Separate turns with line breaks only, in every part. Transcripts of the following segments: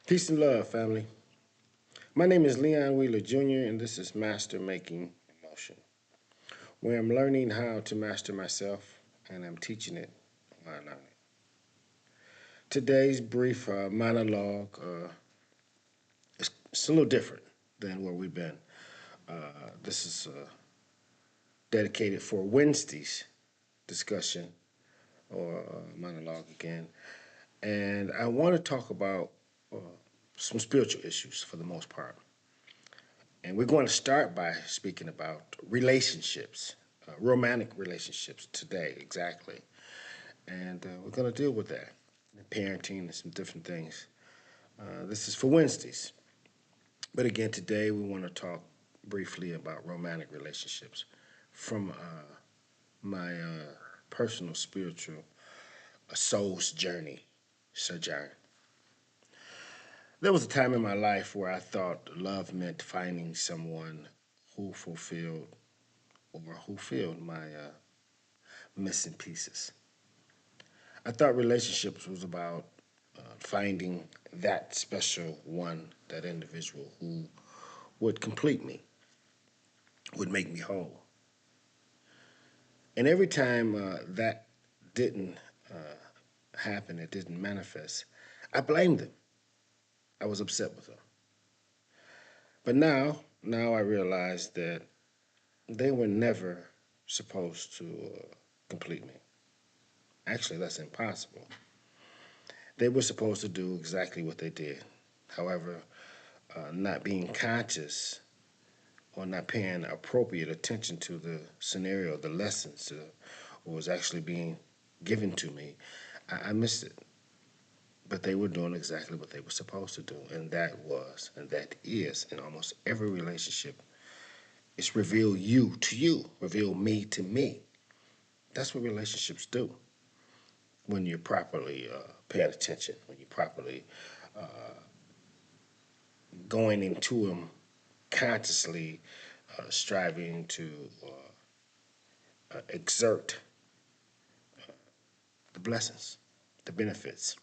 Peace and love, family. My name is Leon Wheeler Jr., and this is Master Making Emotion, where I'm learning how to master myself and I'm teaching it while I learn it. Today's brief monologue is a little different than where we've been. This is dedicated for Wednesday's discussion or monologue again. And I want to talk about uh, some spiritual issues for the most part. And we're going to start by speaking about relationships, romantic relationships today, exactly. And we're going to deal with that, and parenting and some different things. This is for Wednesdays. But again, today we want to talk briefly about romantic relationships from my personal spiritual soul's journey, sojourn. There was a time in my life where I thought love meant finding someone who fulfilled or who filled my missing pieces. I thought relationships was about finding that special one, that individual who would complete me, would make me whole. And every time that didn't happen, it didn't manifest, I blamed them. I was upset with them. But now I realize that they were never supposed to complete me. Actually, that's impossible. They were supposed to do exactly what they did. However, not being conscious or not paying appropriate attention to the scenario, the lessons what was actually being given to me, I missed it. But they were doing exactly what they were supposed to do, and that was, and that is, in almost every relationship, it's reveal you to you, reveal me to me. That's what relationships do when you're properly paying attention, when you're properly going into them consciously, striving to exert the blessings, the benefits.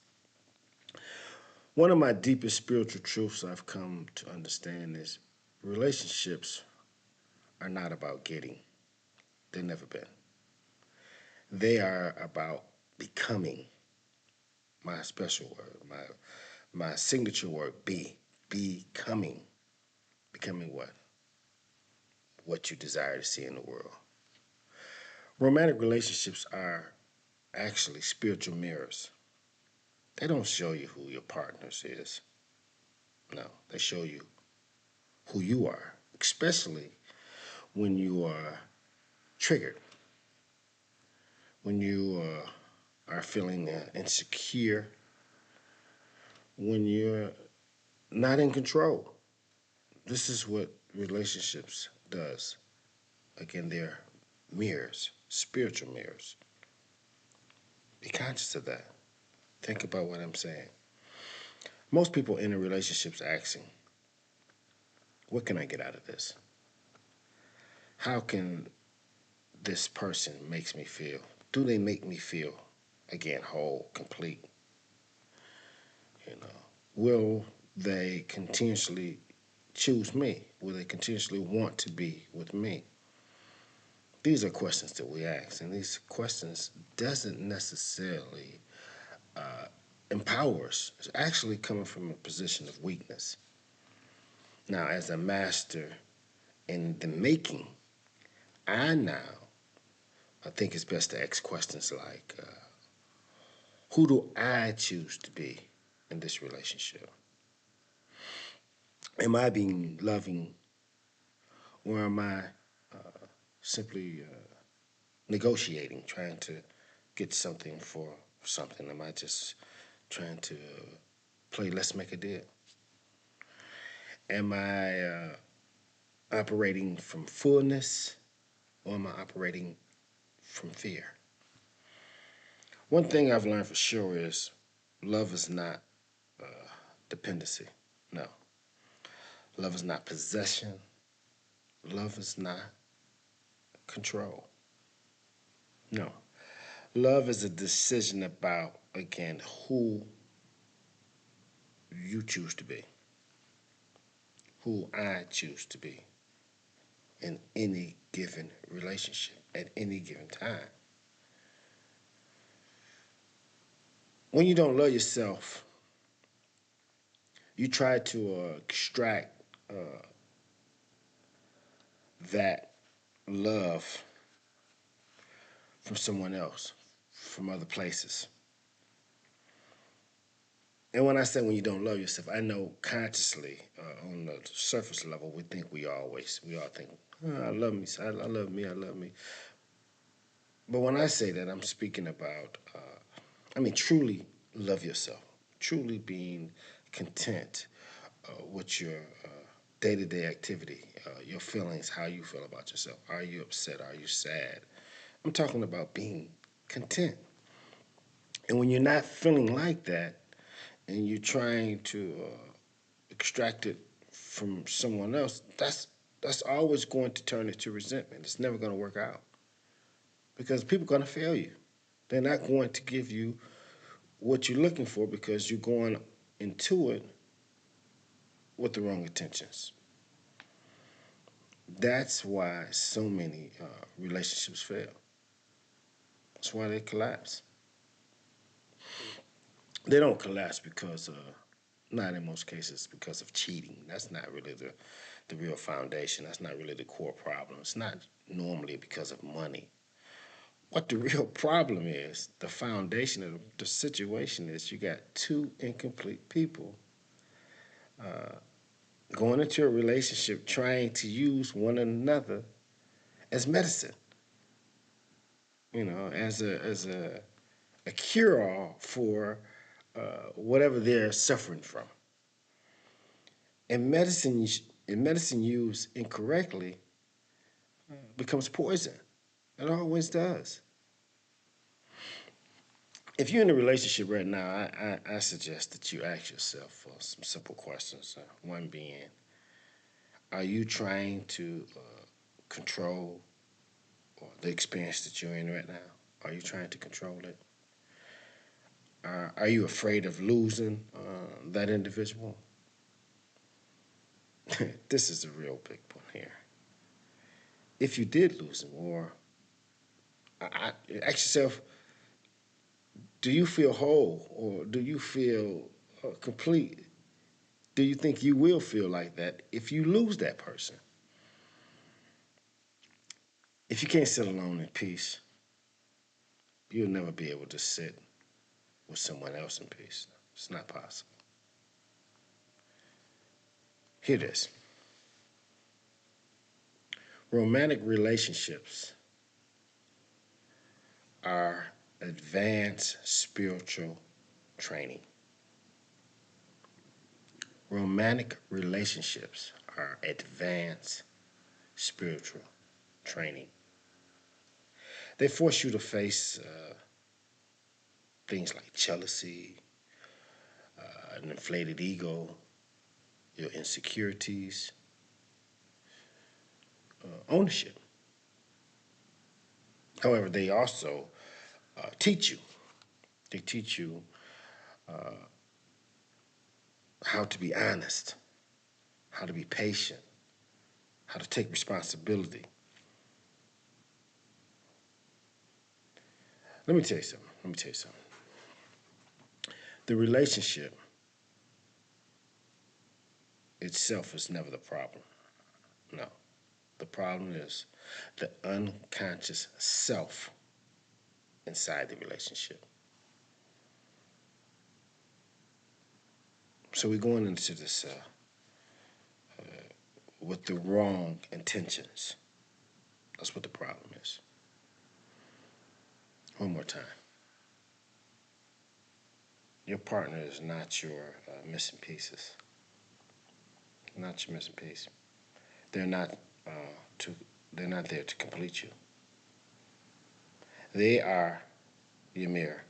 One of my deepest spiritual truths I've come to understand is relationships are not about getting. They've never been. They are about becoming. My special word, my signature word, becoming. Becoming what? What you desire to see in the world. Romantic relationships are actually spiritual mirrors. They don't show you who your partners is. No, they show you who you are, especially when you are triggered, when you are feeling insecure, when you're not in control. This is what relationships does. Again, they're mirrors, spiritual mirrors. Be conscious of that. Think about what I'm saying. Most people in relationships asking, what can I get out of this? How can this person makes me feel? Do they make me feel again whole, complete? You know, will they continuously choose me? Will they continuously want to be with me? These are questions that we ask, and these questions doesn't necessarily empower us. It's actually coming from a position of weakness. Now, as a master in the making, I think it's best to ask questions like, who do I choose to be in this relationship? Am I being loving, or am I simply negotiating, trying to get something for something? Am I just trying to play let's make a deal? Am I operating from fullness, or am I operating from fear? One thing I've learned for sure is love is not dependency. No. Love is not possession. Love is not control. No. Love is a decision about, again, who you choose to be, who I choose to be in any given relationship at any given time. When you don't love yourself, you try to extract that love from someone else, from other places. And when I say when you don't love yourself, I know consciously on the surface level we all think, oh, I love me, I love me, I love me. But when I say that, I'm speaking about, truly love yourself, truly being content with your day to day activity, your feelings, how you feel about yourself. Are you upset? Are you sad? I'm talking about being content. And when you're not feeling like that and you're trying to extract it from someone else, that's always going to turn into resentment. It's never going to work out because people are going to fail you. They're not going to give you what you're looking for because you're going into it with the wrong intentions. That's why so many relationships fail. That's why they collapse. They don't collapse because, not in most cases, because of cheating. That's not really the real foundation. That's not really the core problem. It's not normally because of money. What the real problem is, the foundation of the situation is you got two incomplete people going into a relationship trying to use one another as medicine, as a cure all for whatever they're suffering from. And medicine used incorrectly becomes poison. It always does. If you're in a relationship right now, I suggest that you ask yourself some simple questions. One being, are you trying to control the experience that you're in right now? Are you trying to control it? Are you afraid of losing that individual? This is the real big point here. If you did lose him, or ask yourself, do you feel whole or do you feel complete? Do you think you will feel like that if you lose that person? If you can't sit alone in peace, you'll never be able to sit with someone else in peace. It's not possible. Hear this. Romantic relationships are advanced spiritual training. Romantic relationships are advanced spiritual training. They force you to face things like jealousy, an inflated ego, your insecurities, ownership. However, they also teach you. They teach you how to be honest, how to be patient, how to take responsibility. Let me tell you something. Let me tell you something. The relationship itself is never the problem. No. The problem is the unconscious self inside the relationship. So we're going into this with the wrong intentions. That's what the problem is. One more time. Your partner is not your missing pieces. Not your missing piece. They're not uh, to. They're not there to complete you. They are your mirror,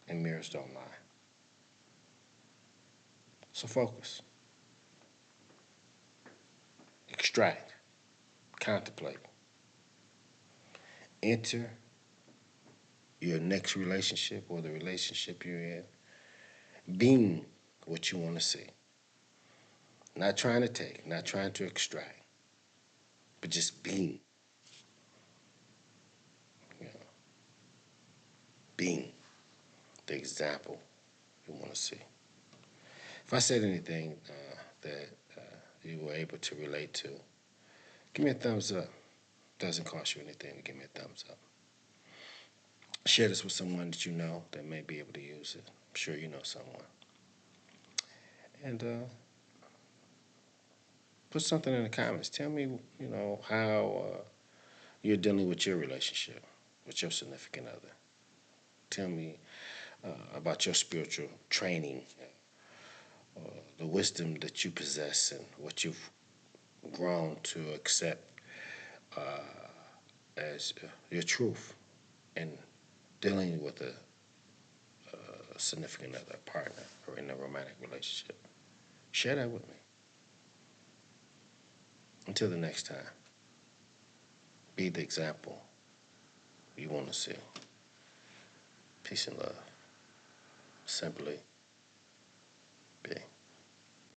and mirrors don't lie. So focus, extract, contemplate, enter your next relationship or the relationship you're in, Being what you want to see. Not trying to take, not trying to extract, but just being. You know, being the example you want to see. If I said anything that you were able to relate to, give me a thumbs up. Doesn't cost you anything to give me a thumbs up. Share this with someone that you know that may be able to use it. I'm sure you know someone. And put something in the comments. Tell me, how you're dealing with your relationship with your significant other. Tell me about your spiritual training, the wisdom that you possess, and what you've grown to accept as your truth in dealing with a significant other, a partner, or in a romantic relationship. Share that with me. Until the next time, be the example you want to see. Peace and love. Simply be.